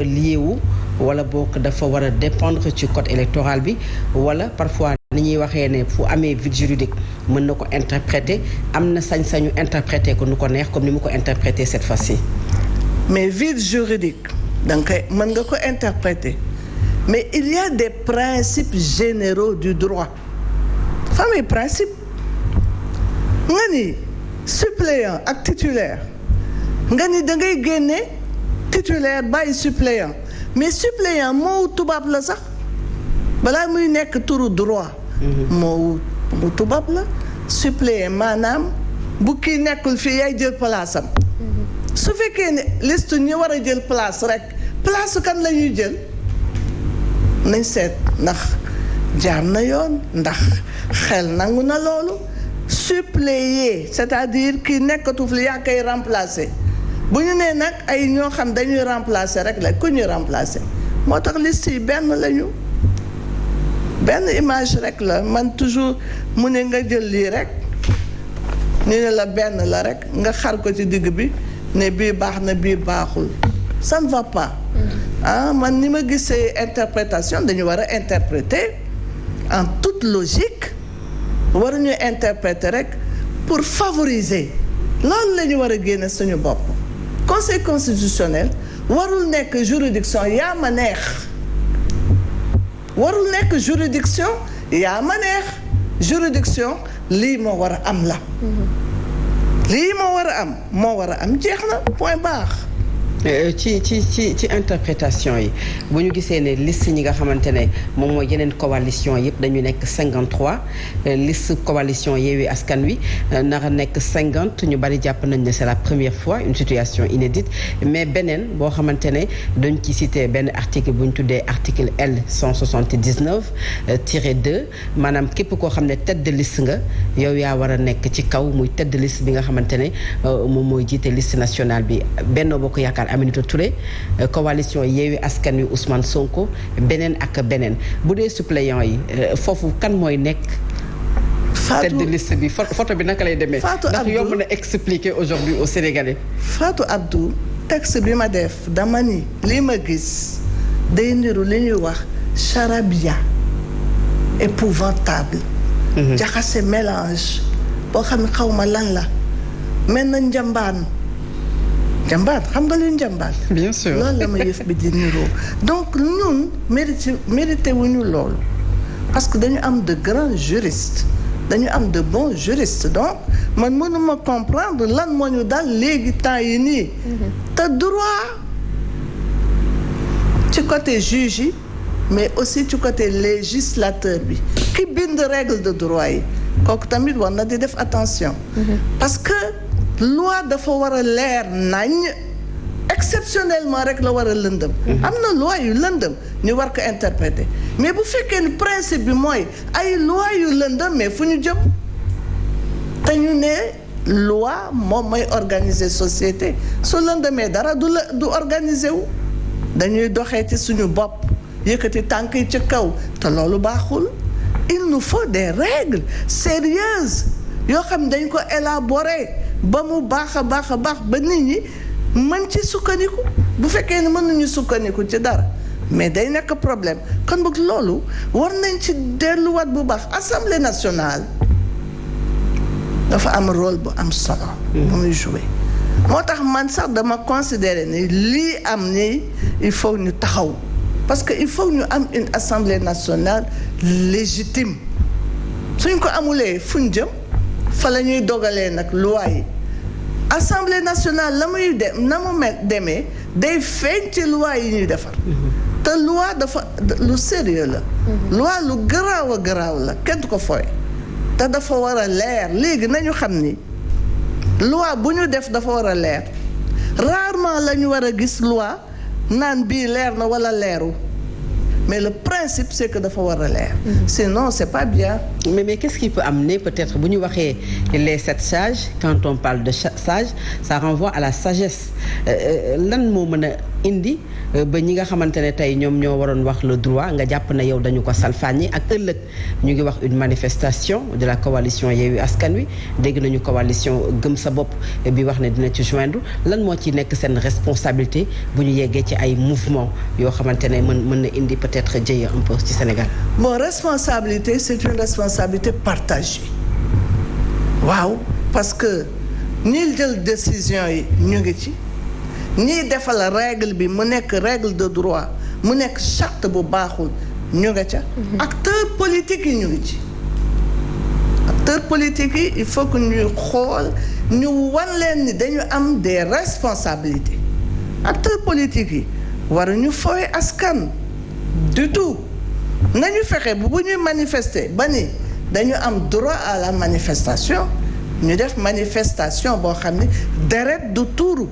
lié wu wala boog dafa war a dépendre ci code électoral bi wala parfois ni ñuy waxee ne fu amee vide juridique mën na ko interpréter am na sañ-sañu interpréter ko nu ko neex comme ni mu ko interpréter cette fois-ci. mais vide juridique donc mën nga ko interpréter mais il y a des principes généraux du droit famille principe nga ni suppléant ak titulaire nga ni da ngay génne titulaire bàyyi suppléant mais suppléant moo tubaab la sax balaa muy nekk turu droit moo tubaab la suppléant maanaam bu kii nekkul fii yaay jël place am su fekkee ne liste ñi war a jël place rek place kan la ñuy jël nañ seet ndax jaar na yoon ndax xel nangu na loolu suppléer c'est-à-dire kii nekkatu fi yaa koy remplacer bu ñu nee nag ay ñoo xam dañuy remplacer rek la ku ñuy remplacer moo tax liste yi benn lañu benn image rek la man toujours mu ne nga jël lii rek ñu ne la benn la rek nga xar ko ci digg bi ne bii baax na bii baaxul ça ne va pas man ni ma gisee interprétation dañu war a interpréter en toute logique waruñu interpréter rek pour favoriser loolu la ñu war a génne suñu bopp conseil constitutionnel warul nekk juridiction yaa ma neex warul nekk juridiction yaa ma neex juridiction lii moo war a am la lii moo war a am jeex na point barre ci interprétation yi bu ñu gisee ne liste ñi nga xamante ne moom mooy yeneen coalition yëpp dañu nekk 53 liste coalition Yewwi Askan Wi nar a nekk 50 ñu bari jàpp nañ ne c'est la première fois une situation inédite mais beneen boo xamante ne dañ ci cité benn article bu ñu tuddee article L 179 tiré 2 maanaam képp koo xam ne tête de liste nga yow yaa war a nekk ci kaw muy tête de liste bi nga xamante ne moom mooy jiite liste nationale bi Benno Bokk Yaakaar Aminata Touré coalition Yewwi Askan Wi Ousmane Sonko beneen ak beneen bu dee suppléant yi foofu kan mooy nekk tête de liste bi photo bi naka lay demee ndax yomb na expliquer aujourd'hui aux Sénégalais. Fatou Abdou texte bi ma def dama ni li ma gis day niru li ñuy wax charabia épouvantable jaxase mélange boo xam ne xaw ma lan la mel na njambaan xam nga lu njambaan bien sûr loolu la ma yëf bi di niroo donc ñun mérité wuñu loolu parce que dañu am de grands juristes dañu am de bons juristes donc man mënuma comprendre lan moo ñu dal léegi temps yi nii te droit ci côté juge yi mais aussi ci côté législateur bi ki bind règle de droit yi kooku tamit war na di def attention parce que loi dafa war a leer nañ exceptionnellement rek la war a lëndëm am na loi yu lëndëm ñu war ko interpréter mais bu fekkee ni principe bi mooy ay loi yu lëndëm mais fu ñu jëm te ñu ne loi moom mooy organiser société su lëndëmee dara du organiser wu dañuy doxee ci suñu bopp yëkkati tànk yi ci kaw te loolu baaxul il nous faut des règles sérieuses yoo xam dañ ko élaborer ba mu baax a baax ba nit ñi mën ci sukkandiku bu fekkee ne mënuñu sukkandiku ci dara mais day nekk problème kon boog loolu war nañ ci delluwaat bu baax Assemblée nationale dafa am rôle bu am solo bu muy jouer moo tax man sax dama considérer ni lii am ni il faut ñu taxaw parce que il faut ñu am une Assemblée nationale légitime suñ ko amulee fuñ jëm fa la ñuy dogalee nag loi yi Assemblée nationale la muy dem na mu demee day feeñ ci loi yi ñuy defar te loi dafa lu sérieux la loi lu garaaw a garaaw la kenn du ko fooy te dafa war a leer léegi nañu xam ni loi bu ñu def dafa war a leer rarement la ñu war a gis loi naan bii leer na wala leeru mais le principe c'est que dafa war a leer. Sinon c'est pas bien. mais qu'est-ce qui peut amener peut-être bu ñu waxee les 7 sages quand on parle de sage ça renvoie à la sagesse lan moo mën a indi ba ñi nga xamante ne tey ñoom ñoo waroon wax le droit nga jàpp na yow dañu ko salfaañi ak ëllëg ñu ngi wax une manifestation de la coalition Yewwi Askan Wi dégg nañu coalition Gëm Sa Bopp bi wax ne dina ci joindre lan moo ci nekk seen responsabilité bu ñu yeggee ci ay mouvement yoo xamante ne mën na indi peut-être jëye un peu ci Sénégal. Bon, responsabilité c'est une responsabilité partagée waaw parce que ñi jël décision yi ñu ngi ci ñiy defal règle bi mu nekk règle de droit mu nekk charte bu baaxul ñu nga ca. acteurs politiques yi ñu ngi ci. acteurs politiques yi il faut que ñuy xool ñu wan leen ni dañu am des responsabilités acteurs politiques yi waruñu fooy askan du tout nañu fexe bu ñuy manifester ba ni dañu am droit à la manifestation ñu def manifestation boo xam ne deret du tuuru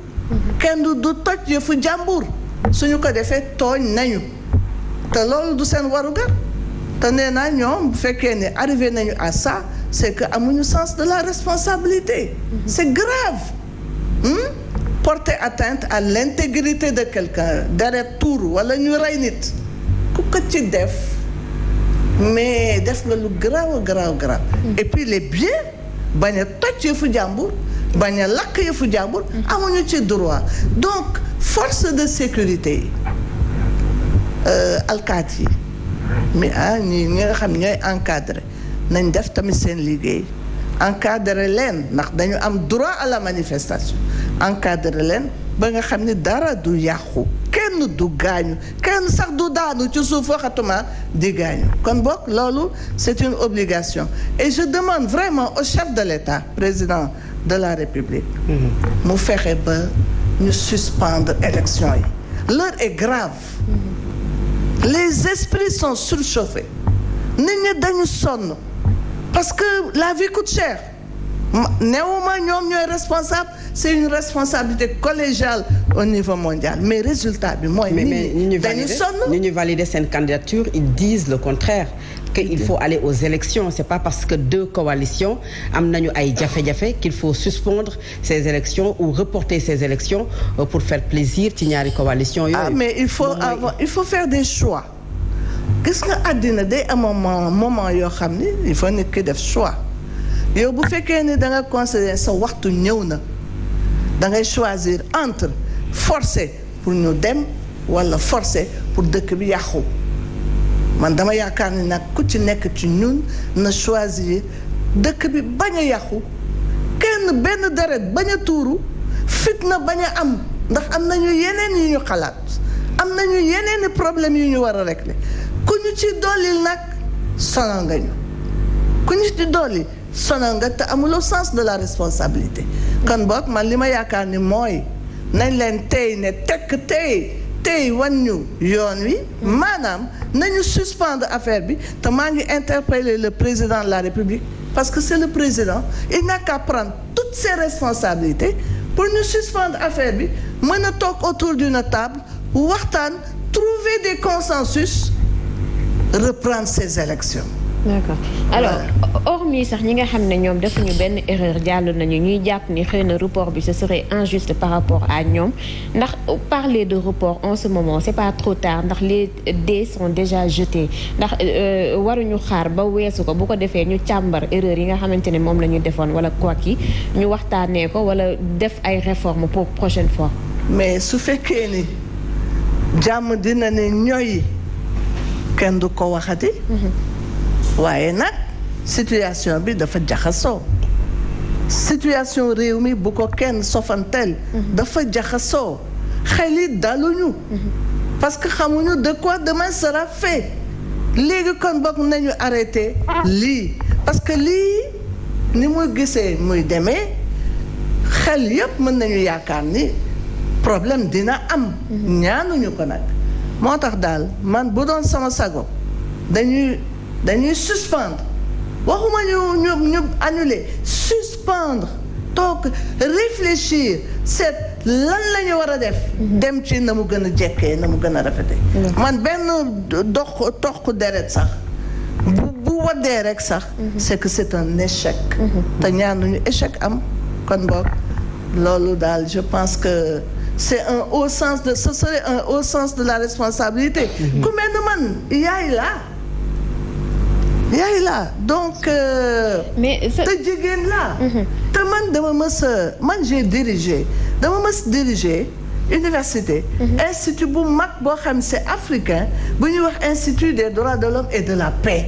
kenn du toj yëfu jàmbur suñu ko defee tooñ nañu te loolu du seen warugar te nee naa ñoom bu fekkee ne arrivé nañu à ça c'est que amuñu sens de la responsabilité c'est grave porter atteinte à l'intégrité de quelqu'un deret tuuru wala ñu rey nit ku ko ci def mais def nga lu garaaw et puis les biens bañ a toj yëfu jàmbur bañ a lakk yëfu jàmbur amuñu ci droit donc force de sécurité yi alkaati yi mais ñi nga xam ñooy encadré nañ def tamit seen liggéey encadré leen ndax dañu am droit à la manifestation encadré leen ba nga xam ni dara du yàqu kenn du gaañu kenn sax du daanu ci suuf waxatuma di gaañu kon boog loolu c'est une obligation et je demande vraiment au chef de l'État président de la République mu fexe ba ñu suspendre élection yi l'heure est grave les esprits sont surchauffés nit ñi dañu sonn parce que la vie coûte cher néewuma ñoom ñooy responsable c'est une responsabilité collégiale au niveau mondial mais résultat bi mooy nit dañu sonn ñi ñu valider seen candidature ils disent le contraire qu'il faut aller aux élections c'est pas parce que 2 coalitions am nañu ay jafe-jafe qu'il faut suspendre ces élections ou reporter ces élections pour faire plaisir ci ñaari coalitions yooyu. Mais il faut faire des choix gis nga àddina day am moment yoo xam ni il faut nit ki def choix yow bu fekkee ni da nga considérer sa waxtu ñëw na da ngay choisir entre forcer pour ñu dem wala forcer pour dëkk bi yàqu man dama yaakaar ni nag ku ci nekk ci ñun na choisir dëkk bi bañ a yàqu kenn benn deret bañ a tuuru fitna bañ a am ndax am nañu yeneen yu ñu xalaat am nañu yeneen problème yu ñu war a régler ku ñu ci dollil nag sonal nga ñu ku ñu ci dolli sonal nga te amuloo sens de la responsabilité kon boog man li ma yaakaar ni mooy nañ leen tey ne tekk tey wan ñu yoon wi maanaam nañu suspendre affaire bi te maa ngi interpeller le président de la République parce que c'est le président il n'a qu'à prendre toutes ses responsabilités pour ñu suspendre affaire bi mën a toog autour d'une table waxtaan trouver des consensus reprendre ces élections. D'accord alors hormis sax ñi nga xam ne ñoom defuñu benn erreur jàll nañu ñuy jàpp ni xëy na report bi ce serait injuste par rapport à ñoom ndax parler de report en ce moment c'est pas trop tard ndax les dés sont déjà jetés ndax waruñu xaar ba weesu ko bu ko defee ñu càmbar erreur yi nga xamante ne moom la ñu defoon wala quoi ki ñu waxtaanee ko wala def ay réformes pour prochaine fois. mais su fekkee ni jàmm dina ne ñooy kenn du ko waxati. waaye nag situation bi dafa jaxasoo situation réew mi bu ko kenn sofanteel dafa jaxasoo xel yi daluñu parce que xamuñu de quoi demain sera fait léegi kon bokk nañu arrêté lii parce que lii ni muy gisee muy demee xel yépp mën nañu yaakaar ni problème dina am ñaanuñu ko nag moo tax daal man bu doon sama sago dañuy suspendre waxuma ñu annuler suspendre toog réfléchir seet lan la ñu war a def dem ci na mu gën a jekkee na mu gën a rafetee man benn toq deret sax bu waddee rek sax c'est que c'est un échec te ñaanuñu échec am kon boog loolu daal je pense que c'est un haut sens de ce serait un haut sens de la responsabilité ku mel ni man yaay laa donc te jigéen laa te man dama mës diriger université institut bu mag boo xam c'est africain bu ñuy wax institut des droits de l'homme et de la paix